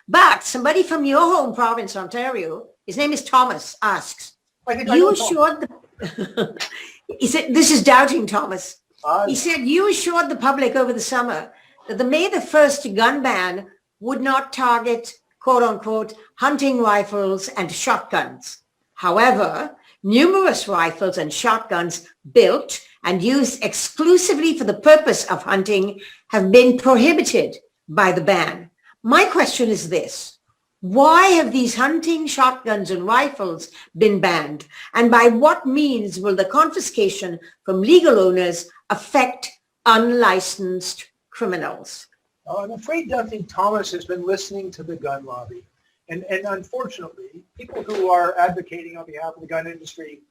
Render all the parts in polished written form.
But somebody from your home province, Ontario, his name is Thomas, asks, I think you assured the, he said, this is doubting Thomas. He said, you assured the public over the summer that the May the 1st gun ban would not target, quote unquote, hunting rifles and shotguns. However, numerous rifles and shotguns built and used exclusively for the purpose of hunting have been prohibited by the ban. My question is this: why have these hunting shotguns and rifles been banned? And by what means will the confiscation from legal owners affect unlicensed criminals? I'm afraid Dr. Thomas has been listening to the gun lobby. And unfortunately, people who are advocating on behalf of the gun industry,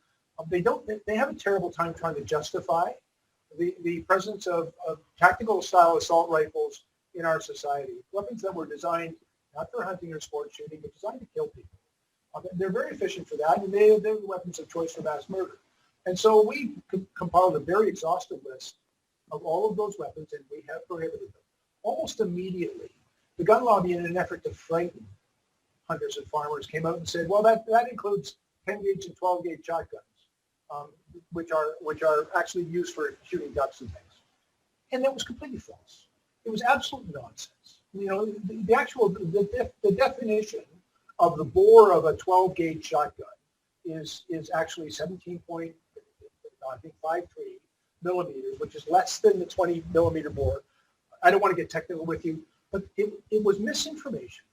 they have a terrible time trying to justify the presence of tactical style assault rifles in our society, weapons that were designed not for hunting or sport shooting, but designed to kill people. They're very efficient for that, and they're the weapons of choice for mass murder. And so we compiled a very exhaustive list of all of those weapons, and we have prohibited them. Almost immediately, the gun lobby, in an effort to frighten hunters and farmers, came out and said, well, that includes 10-gauge and 12-gauge shotguns, which are actually used for shooting ducks and things. And that was completely false. It was absolute nonsense. You know, the definition of the bore of a 12-gauge shotgun is actually 17.53 millimeters, which is less than the 20 millimeter bore. I don't want to get technical with you, but it was misinformation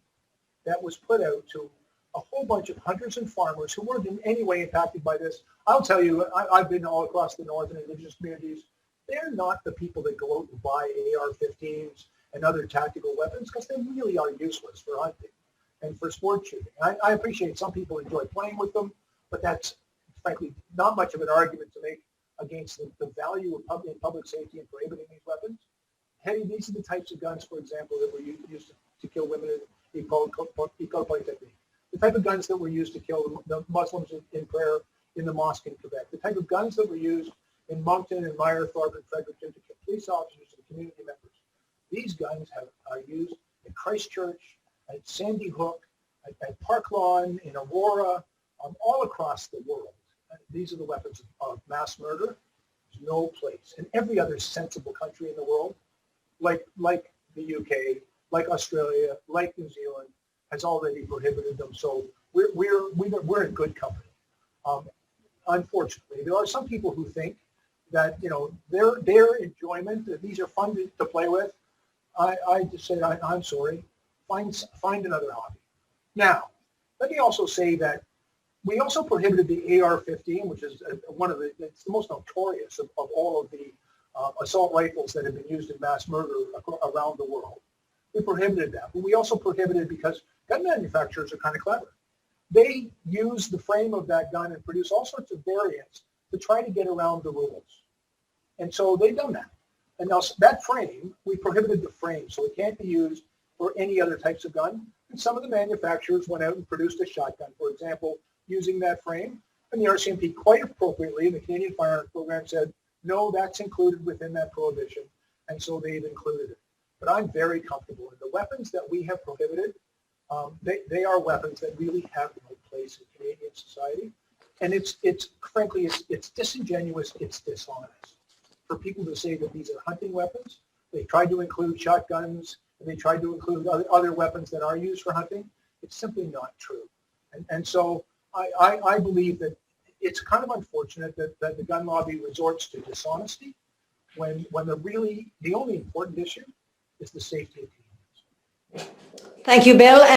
that was put out to a whole bunch of hunters and farmers who weren't in any way impacted by this. I'll tell you, I've been all across the north and indigenous communities. They're not the people that go out and buy AR-15s and other tactical weapons because they really are useless for hunting and for sport shooting. I appreciate some people enjoy playing with them, but that's frankly not much of an argument to make against the value of public safety and prohibiting these weapons. Hedy, these are the types of guns, for example, that were used to kill women in technique. The type of guns that were used to kill the Muslims in prayer in the mosque in Quebec. The type of guns that were used in Moncton and Meyerthorpe and Fredericton to kill police officers and community members. These guns are used in Christchurch, at Sandy Hook, at Park Lawn, in Aurora, all across the world. These are the weapons of mass murder. There's no place in every other sensible country in the world, like the UK, like Australia, like New Zealand, has already prohibited them. So we're in good company. Unfortunately, there are some people who think that their enjoyment, that these are fun to play with. I just say I'm sorry. Find another hobby. Now, let me also say that we also prohibited the AR-15, which is it's the most notorious of all of the assault rifles that have been used in mass murder around the world. We prohibited that, but we also prohibited because gun manufacturers are kind of clever. They use the frame of that gun and produce all sorts of variants to try to get around the rules. And so they've done that. And now that frame, we prohibited the frame, so it can't be used for any other types of gun. And some of the manufacturers went out and produced a shotgun, for example, using that frame. And the RCMP, quite appropriately, the Canadian Firearms Program said, no, that's included within that prohibition. And so they've included it. But I'm very comfortable. And the weapons that we have prohibited, they are weapons that really have no place in Canadian society. And it's frankly, it's disingenuous, it's dishonest for people to say that these are hunting weapons. They tried to include shotguns, and they tried to include other weapons that are used for hunting. It's simply not true. And so I believe that it's kind of unfortunate that the gun lobby resorts to dishonesty when the only important issue is the safety of Canadians. Thank you, Bill.